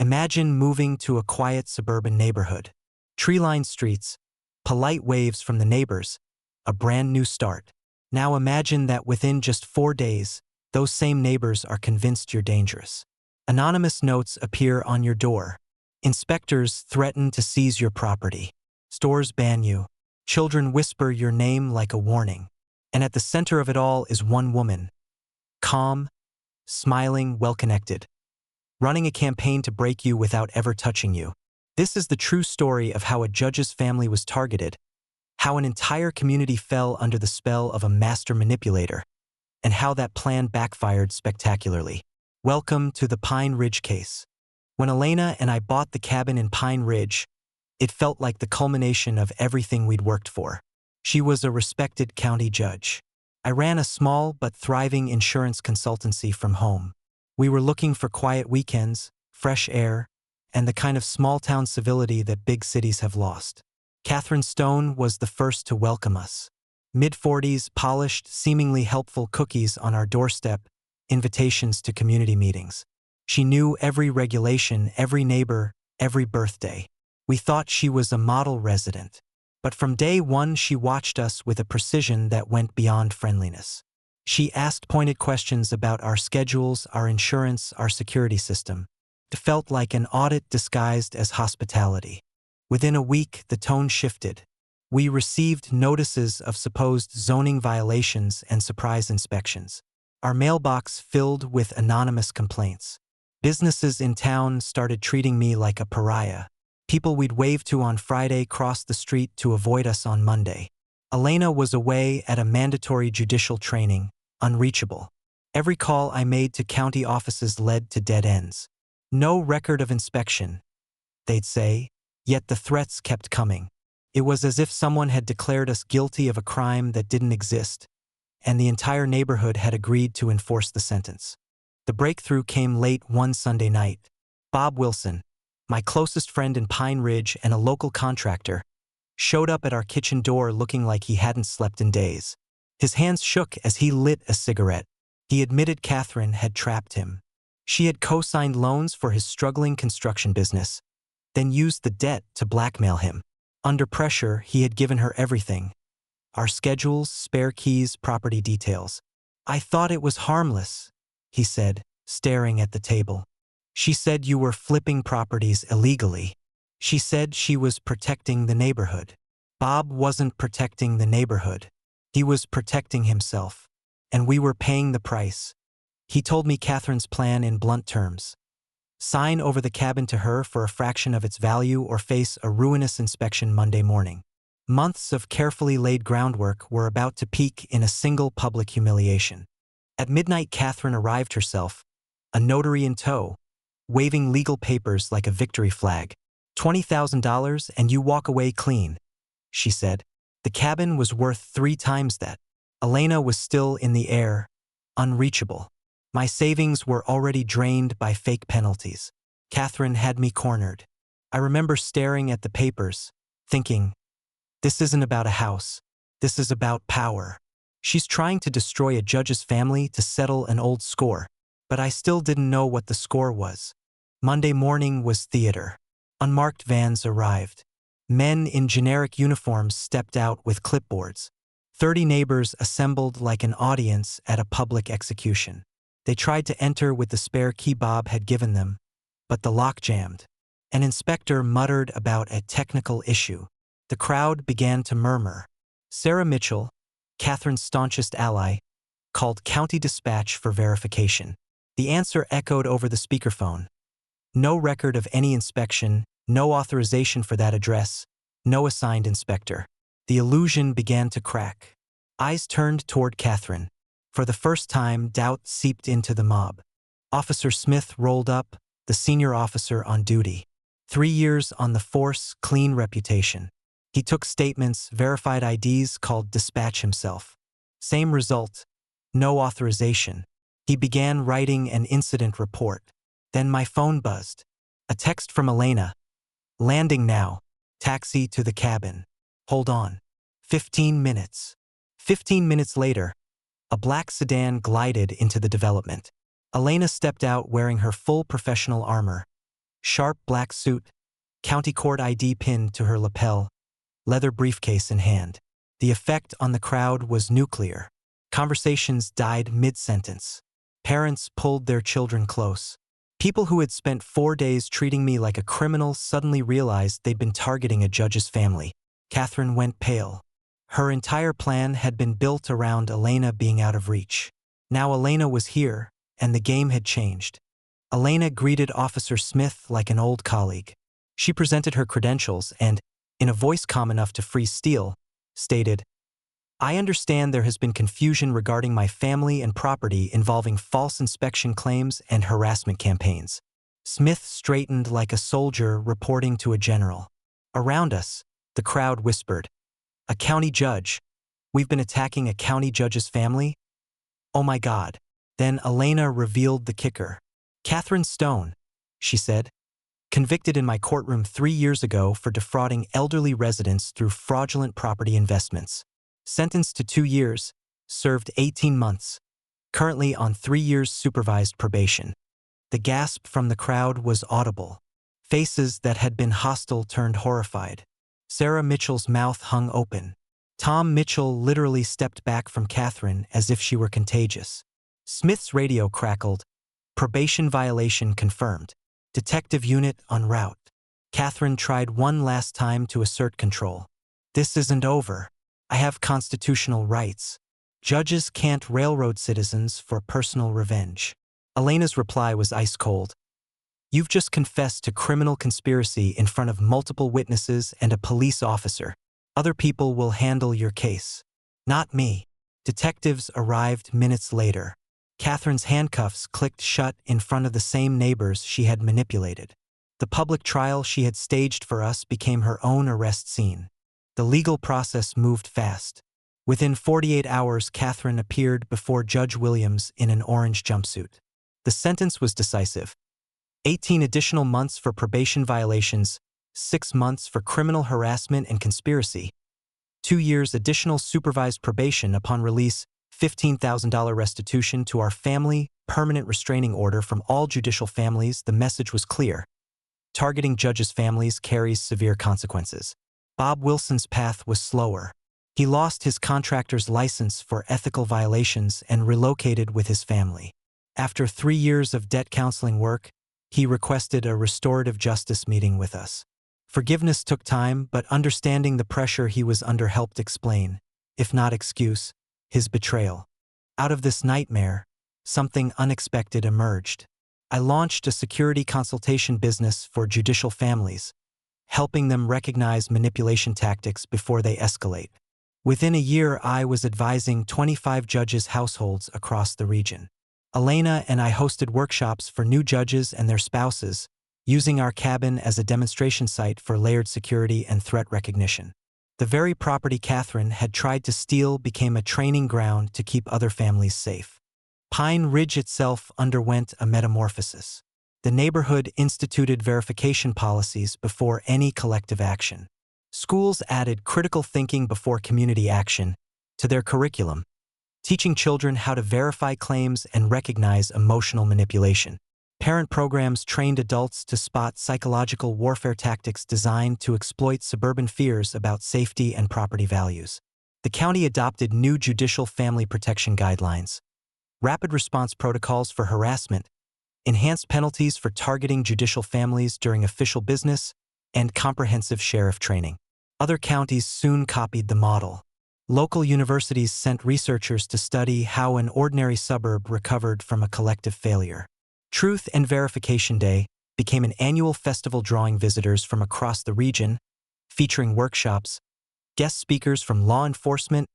Imagine moving to a quiet suburban neighborhood. Tree-lined streets, polite waves from the neighbors, a brand new start. Now imagine that within just 4 days, those same neighbors are convinced you're dangerous. Anonymous notes appear on your door. Inspectors threaten to seize your property. Stores ban you. Children whisper your name like a warning. And at the center of it all is one woman. Calm, smiling, well-connected. Running a campaign to break you without ever touching you. This is the true story of how a judge's family was targeted, how an entire community fell under the spell of a master manipulator, and how that plan backfired spectacularly. Welcome to the Pine Ridge case. When Elena and I bought the cabin in Pine Ridge, it felt like the culmination of everything we'd worked for. She was a respected county judge. I ran a small but thriving insurance consultancy from home. We were looking for quiet weekends, fresh air, and the kind of small-town civility that big cities have lost. Catherine Stone was the first to welcome us. Mid-40s, polished, seemingly helpful cookies on our doorstep, invitations to community meetings. She knew every regulation, every neighbor, every birthday. We thought she was a model resident. But from day one, she watched us with a precision that went beyond friendliness. She asked pointed questions about our schedules, our insurance, our security system. It felt like an audit disguised as hospitality. Within a week, the tone shifted. We received notices of supposed zoning violations and surprise inspections. Our mailbox filled with anonymous complaints. Businesses in town started treating me like a pariah. People we'd wave to on Friday crossed the street to avoid us on Monday. Elena was away at a mandatory judicial training, unreachable. Every call I made to county offices led to dead ends. No record of inspection, they'd say, yet the threats kept coming. It was as if someone had declared us guilty of a crime that didn't exist, and the entire neighborhood had agreed to enforce the sentence. The breakthrough came late one Sunday night. Bob Wilson, my closest friend in Pine Ridge and a local contractor, showed up at our kitchen door looking like he hadn't slept in days. His hands shook as he lit a cigarette. He admitted Catherine had trapped him. She had co-signed loans for his struggling construction business, then used the debt to blackmail him. Under pressure, he had given her everything. Our schedules, spare keys, property details. I thought it was harmless, he said, staring at the table. She said you were flipping properties illegally. She said she was protecting the neighborhood. Bob wasn't protecting the neighborhood. He was protecting himself. And we were paying the price. He told me Catherine's plan in blunt terms. Sign over the cabin to her for a fraction of its value or face a ruinous inspection Monday morning. Months of carefully laid groundwork were about to peak in a single public humiliation. At midnight, Catherine arrived herself, a notary in tow, waving legal papers like a victory flag. $20,000 and you walk away clean, she said. The cabin was worth 3 times that. Elena was still in the air, unreachable. My savings were already drained by fake penalties. Catherine had me cornered. I remember staring at the papers, thinking, this isn't about a house. This is about power. She's trying to destroy a judge's family to settle an old score. But I still didn't know what the score was. Monday morning was theater. Unmarked vans arrived. Men in generic uniforms stepped out with clipboards. 30 neighbors assembled like an audience at a public execution. They tried to enter with the spare key Bob had given them, but the lock jammed. An inspector muttered about a technical issue. The crowd began to murmur. Sarah Mitchell, Catherine's staunchest ally, called County Dispatch for verification. The answer echoed over the speakerphone. No record of any inspection, no authorization for that address, no assigned inspector. The illusion began to crack. Eyes turned toward Catherine. For the first time, doubt seeped into the mob. Officer Smith rolled up, the senior officer on duty. 3 years on the force, clean reputation. He took statements, verified IDs, called dispatch himself. Same result, no authorization. He began writing an incident report. Then my phone buzzed. A text from Elena. Landing now. Taxi to the cabin. Hold on. 15 minutes. 15 minutes later, a black sedan glided into the development. Elena stepped out wearing her full professional armor. Sharp black suit, county court ID pinned to her lapel, leather briefcase in hand. The effect on the crowd was nuclear. Conversations died mid-sentence. Parents pulled their children close. People who had spent 4 days treating me like a criminal suddenly realized they'd been targeting a judge's family. Catherine went pale. Her entire plan had been built around Elena being out of reach. Now Elena was here, and the game had changed. Elena greeted Officer Smith like an old colleague. She presented her credentials and, in a voice calm enough to freeze steel, stated, "I understand there has been confusion regarding my family and property involving false inspection claims and harassment campaigns." Smith straightened like a soldier reporting to a general. Around us, the crowd whispered, "A county judge? We've been attacking a county judge's family? Oh my God." Then Elena revealed the kicker. "Catherine Stone," she said, "convicted in my courtroom 3 years ago for defrauding elderly residents through fraudulent property investments. Sentenced to 2 years, served 18 months, currently on 3 years supervised probation." The gasp from the crowd was audible. Faces that had been hostile turned horrified. Sarah Mitchell's mouth hung open. Tom Mitchell literally stepped back from Catherine as if she were contagious. Smith's radio crackled. "Probation violation confirmed. Detective unit en route." Catherine tried one last time to assert control. "This isn't over. I have constitutional rights. Judges can't railroad citizens for personal revenge." Elena's reply was ice cold. "You've just confessed to criminal conspiracy in front of multiple witnesses and a police officer. Other people will handle your case. Not me." Detectives arrived minutes later. Catherine's handcuffs clicked shut in front of the same neighbors she had manipulated. The public trial she had staged for us became her own arrest scene. The legal process moved fast. Within 48 hours, Catherine appeared before Judge Williams in an orange jumpsuit. The sentence was decisive. 18 additional months for probation violations, 6 months for criminal harassment and conspiracy, 2 years additional supervised probation upon release, $15,000 restitution to our family, permanent restraining order from all judicial families. The message was clear. Targeting judges' families carries severe consequences. Bob Wilson's path was slower. He lost his contractor's license for ethical violations and relocated with his family. After 3 years of debt counseling work, he requested a restorative justice meeting with us. Forgiveness took time, but understanding the pressure he was under helped explain, if not excuse, his betrayal. Out of this nightmare, something unexpected emerged. I launched a security consultation business for judicial families, helping them recognize manipulation tactics before they escalate. Within a year, I was advising 25 judges' households across the region. Elena and I hosted workshops for new judges and their spouses, using our cabin as a demonstration site for layered security and threat recognition. The very property Catherine had tried to steal became a training ground to keep other families safe. Pine Ridge itself underwent a metamorphosis. The neighborhood instituted verification policies before any collective action. Schools added critical thinking before community action to their curriculum, teaching children how to verify claims and recognize emotional manipulation. Parent programs trained adults to spot psychological warfare tactics designed to exploit suburban fears about safety and property values. The county adopted new judicial family protection guidelines, rapid response protocols for harassment, enhanced penalties for targeting judicial families during official business, and comprehensive sheriff training. Other counties soon copied the model. Local universities sent researchers to study how an ordinary suburb recovered from a collective failure. Truth and Verification Day became an annual festival drawing visitors from across the region, featuring workshops, guest speakers from law enforcement,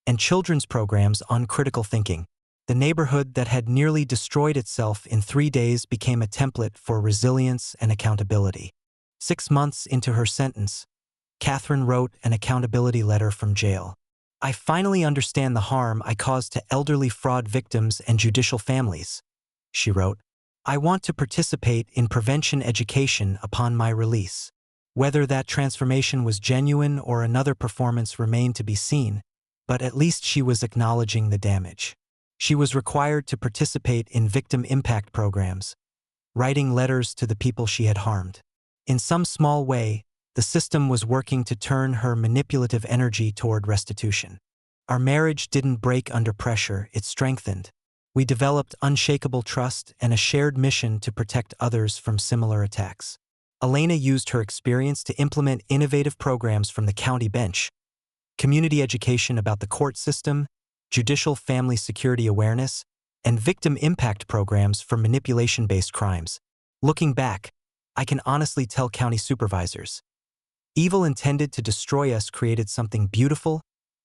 and children's programs on critical thinking. The neighborhood that had nearly destroyed itself in 3 days became a template for resilience and accountability. 6 months into her sentence, Catherine wrote an accountability letter from jail. "I finally understand the harm I caused to elderly fraud victims and judicial families," she wrote. "I want to participate in prevention education upon my release." Whether that transformation was genuine or another performance remained to be seen, but at least she was acknowledging the damage. She was required to participate in victim impact programs, writing letters to the people she had harmed. In some small way, the system was working to turn her manipulative energy toward restitution. Our marriage didn't break under pressure, it strengthened. We developed unshakable trust and a shared mission to protect others from similar attacks. Elena used her experience to implement innovative programs from the county bench, community education about the court system, judicial family security awareness, and victim impact programs for manipulation-based crimes. Looking back, I can honestly tell county supervisors, evil intended to destroy us created something beautiful: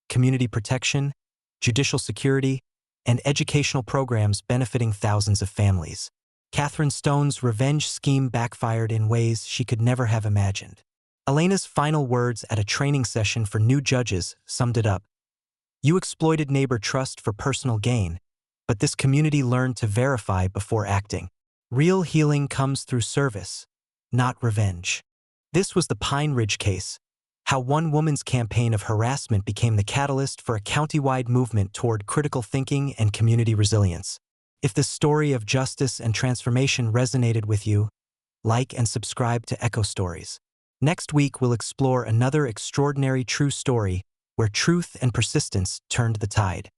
community protection, judicial security, and educational programs benefiting thousands of families. Catherine Stone's revenge scheme backfired in ways she could never have imagined. Elena's final words at a training session for new judges summed it up. You exploited neighbor trust for personal gain, but this community learned to verify before acting. Real healing comes through service, not revenge. This was the Pine Ridge case, how one woman's campaign of harassment became the catalyst for a county-wide movement toward critical thinking and community resilience. If this story of justice and transformation resonated with you, like and subscribe to Echo Stories. Next week, we'll explore another extraordinary true story where truth and persistence turned the tide.